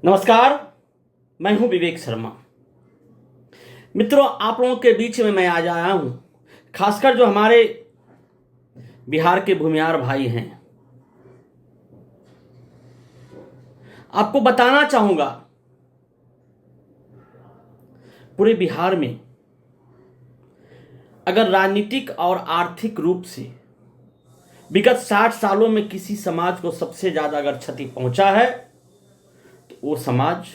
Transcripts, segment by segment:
नमस्कार। मैं हूं विवेक शर्मा। मित्रों, आप लोगों के बीच में मैं आज आया हूं, खासकर जो हमारे बिहार के भूमिहार भाई हैं। आपको बताना चाहूंगा, पूरे बिहार में अगर राजनीतिक और आर्थिक रूप से विगत 60 सालों में किसी समाज को सबसे ज्यादा अगर क्षति पहुंचा है तो वो समाज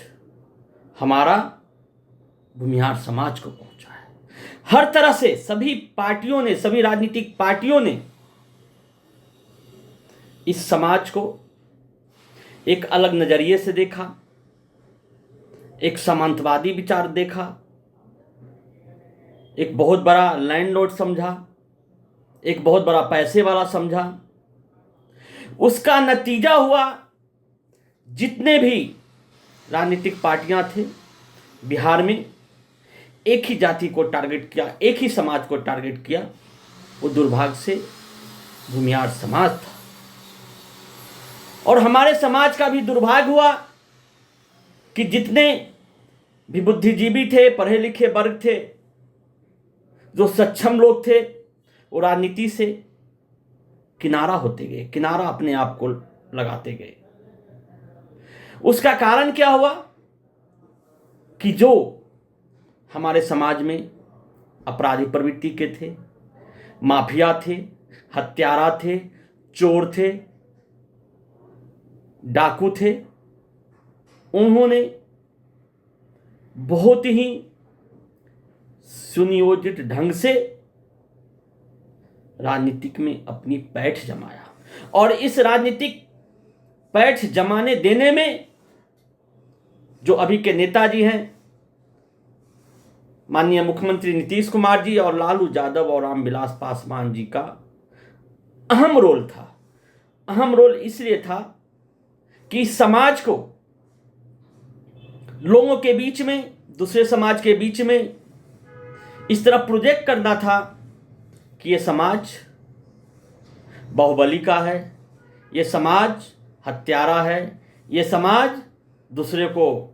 हमारा भूमिहार समाज को पहुंचा है। हर तरह से सभी पार्टियों ने, सभी राजनीतिक पार्टियों ने इस समाज को एक अलग नजरिए से देखा, एक सामंतवादी विचार देखा, एक बहुत बड़ा लैंडलॉर्ड समझा, एक बहुत बड़ा पैसे वाला समझा। उसका नतीजा हुआ, जितने भी राजनीतिक पार्टियां थे बिहार में, एक ही जाति को टारगेट किया, एक ही समाज को टारगेट किया। वो दुर्भाग्य से भूमिहार समाज था। और हमारे समाज का भी दुर्भाग्य हुआ कि जितने भी बुद्धिजीवी थे, पढ़े लिखे वर्ग थे, जो सक्षम लोग थे, वो राजनीति से किनारा होते गए, किनारा अपने आप को लगाते गए। उसका कारण क्या हुआ कि जो हमारे समाज में अपराधी प्रवृत्ति के थे, माफिया थे, हत्यारा थे, चोर थे, डाकू थे, उन्होंने बहुत ही सुनियोजित ढंग से राजनीतिक में अपनी पैठ जमाया। और इस राजनीतिक पैठ जमाने देने में जो अभी के नेताजी हैं, माननीय मुख्यमंत्री नीतीश कुमार जी और लालू यादव और रामविलास पासवान जी का अहम रोल था। अहम रोल इसलिए था कि समाज को लोगों के बीच में, दूसरे समाज के बीच में इस तरह प्रोजेक्ट करना था कि ये समाज बाहुबली का है, ये समाज हत्यारा है, ये समाज दूसरे को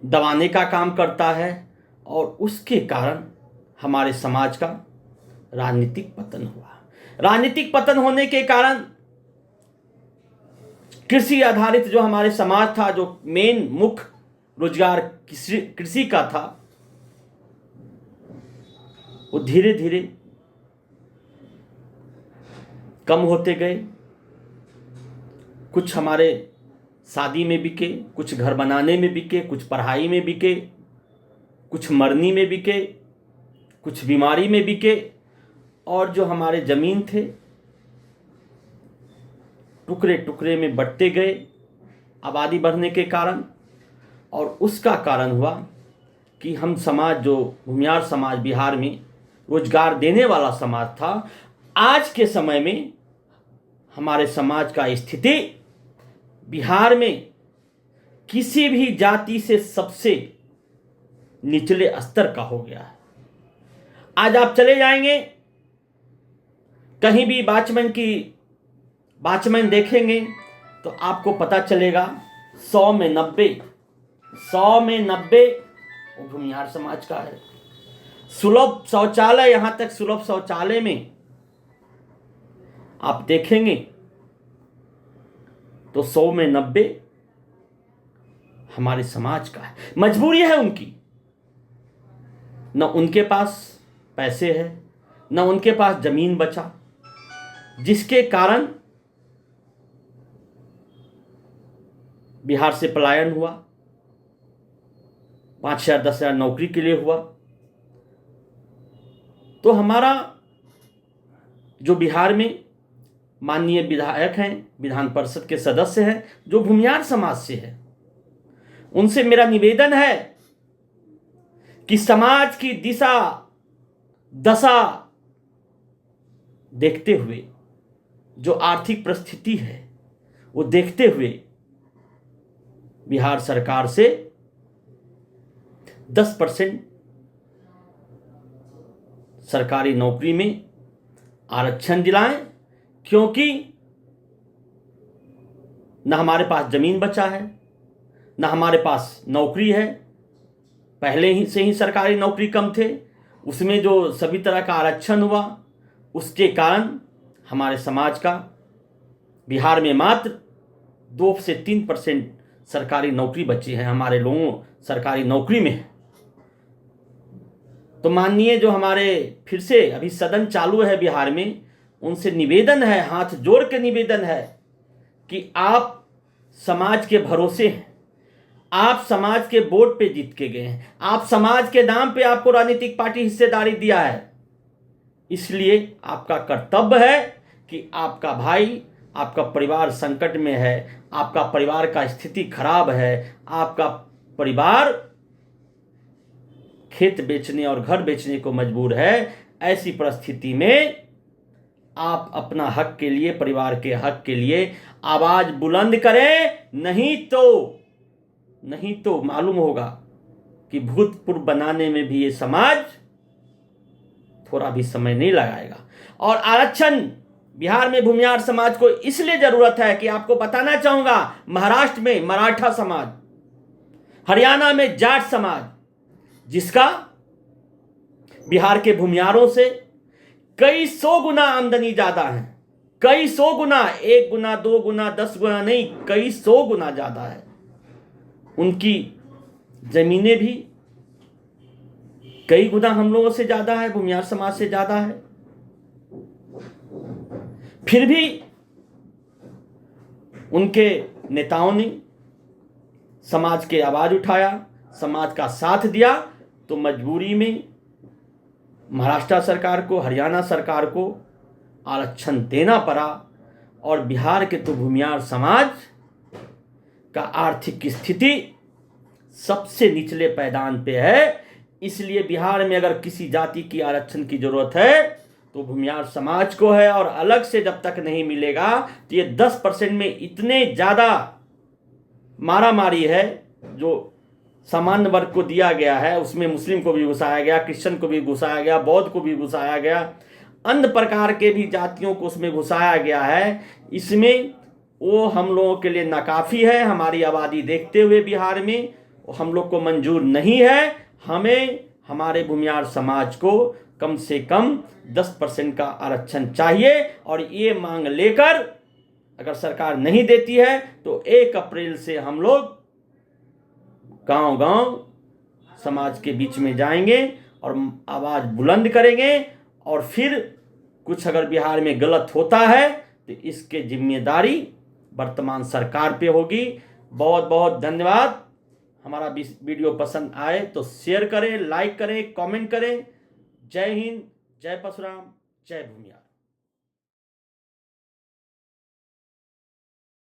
दबाने का काम करता है। और उसके कारण हमारे समाज का राजनीतिक पतन हुआ। राजनीतिक पतन होने के कारण कृषि आधारित जो हमारे समाज था, जो मेन मुख्य रोजगार कृषि का था, वो धीरे धीरे कम होते गए। कुछ हमारे शादी में बिके, कुछ घर बनाने में बिके, कुछ पढ़ाई में बिके, कुछ मरनी में बिके, कुछ बीमारी में बिके। और जो हमारे जमीन थे, टुकड़े टुकड़े में बंटते गए आबादी बढ़ने के कारण। और उसका कारण हुआ कि हम समाज, जो भूमिहार समाज बिहार में रोजगार देने वाला समाज था, आज के समय में हमारे समाज का स्थिति बिहार में किसी भी जाति से सबसे निचले स्तर का हो गया है। आज आप चले जाएंगे कहीं भी, वॉचमैन देखेंगे तो आपको पता चलेगा 100 में 90 वो भूमिहार समाज का है। सुलभ शौचालय, यहां तक सुलभ शौचालय में आप देखेंगे तो 100 में 90 हमारे समाज का है। मजबूरी है उनकी, न उनके पास पैसे है, न उनके पास जमीन बचा, जिसके कारण बिहार से पलायन हुआ। 5,000 10,000 नौकरी के लिए हुआ। तो हमारा जो बिहार में माननीय विधायक हैं, विधान परिषद के सदस्य हैं, जो भूमिहार समाज से है, उनसे मेरा निवेदन है कि समाज की दशा देखते हुए, जो आर्थिक परिस्थिति है वो देखते हुए, बिहार सरकार से 10% सरकारी नौकरी में आरक्षण दिलाएं, क्योंकि न हमारे पास जमीन बचा है, ना हमारे पास नौकरी है, पहले ही से ही सरकारी नौकरी कम थे, उसमें जो सभी तरह का आरक्षण हुआ उसके कारण हमारे समाज का बिहार में मात्र 2 से 3% सरकारी नौकरी बची है, हमारे लोगों सरकारी नौकरी में है। तो माननीय जो हमारे फिर से अभी सदन चालू है बिहार में, उनसे निवेदन है, हाथ जोड़ के निवेदन है कि आप समाज के भरोसे हैं, आप समाज के वोट पे जीत के गए हैं, आप समाज के नाम पे आपको राजनीतिक पार्टी हिस्सेदारी दिया है, इसलिए आपका कर्तव्य है कि आपका भाई, आपका परिवार संकट में है, आपका परिवार का स्थिति खराब है, आपका परिवार खेत बेचने और घर बेचने को मजबूर है, ऐसी परिस्थिति में आप अपना हक के लिए, परिवार के हक के लिए आवाज बुलंद करें, नहीं तो मालूम होगा कि भूतपूर्व बनाने में भी ये समाज थोड़ा भी समय नहीं लगाएगा। और आरक्षण बिहार में भूमिहार समाज को इसलिए जरूरत है कि आपको बताना चाहूंगा, महाराष्ट्र में मराठा समाज, हरियाणा में जाट समाज, जिसका बिहार के भूमिहारों से कई 100 गुना आमदनी ज्यादा है, कई 100 गुना, 1 गुना 2 गुना 10 गुना नहीं, कई 100 गुना ज्यादा है। उनकी जमीनें भी कई गुना हम लोगों से ज्यादा है, भूमिहार समाज से ज्यादा है। फिर भी उनके नेताओं ने समाज के आवाज उठाया, समाज का साथ दिया, तो मजबूरी में महाराष्ट्र सरकार को, हरियाणा सरकार को आरक्षण देना पड़ा। और बिहार के तो भूमिहार समाज का आर्थिक स्थिति सबसे निचले पायदान पे है, इसलिए बिहार में अगर किसी जाति की आरक्षण की जरूरत है तो भूमिहार समाज को है। और अलग से जब तक नहीं मिलेगा तो ये 10% में इतने ज्यादा मारामारी है जो सामान्य वर्ग को दिया गया है, उसमें मुस्लिम को भी घुसाया गया, क्रिश्चियन को भी घुसाया गया, बौद्ध को भी घुसाया गया, अन्य प्रकार के भी जातियों को उसमें घुसाया गया है। इसमें वो हम लोगों के लिए नाकाफी है। हमारी आबादी देखते हुए बिहार में हम लोग को मंजूर नहीं है। हमें हमारे भूमिहार समाज को कम से कम 10% का आरक्षण चाहिए। और ये मांग लेकर अगर सरकार नहीं देती है तो 1 अप्रैल से हम लोग गांव-गांव समाज के बीच में जाएंगे और आवाज बुलंद करेंगे। और फिर कुछ अगर बिहार में गलत होता है तो इसके जिम्मेदारी वर्तमान सरकार पे होगी। बहुत बहुत धन्यवाद। हमारा वीडियो पसंद आए तो शेयर करें, लाइक करें, कमेंट करें। जय हिंद, जय परशुराम, जय भूमिहार।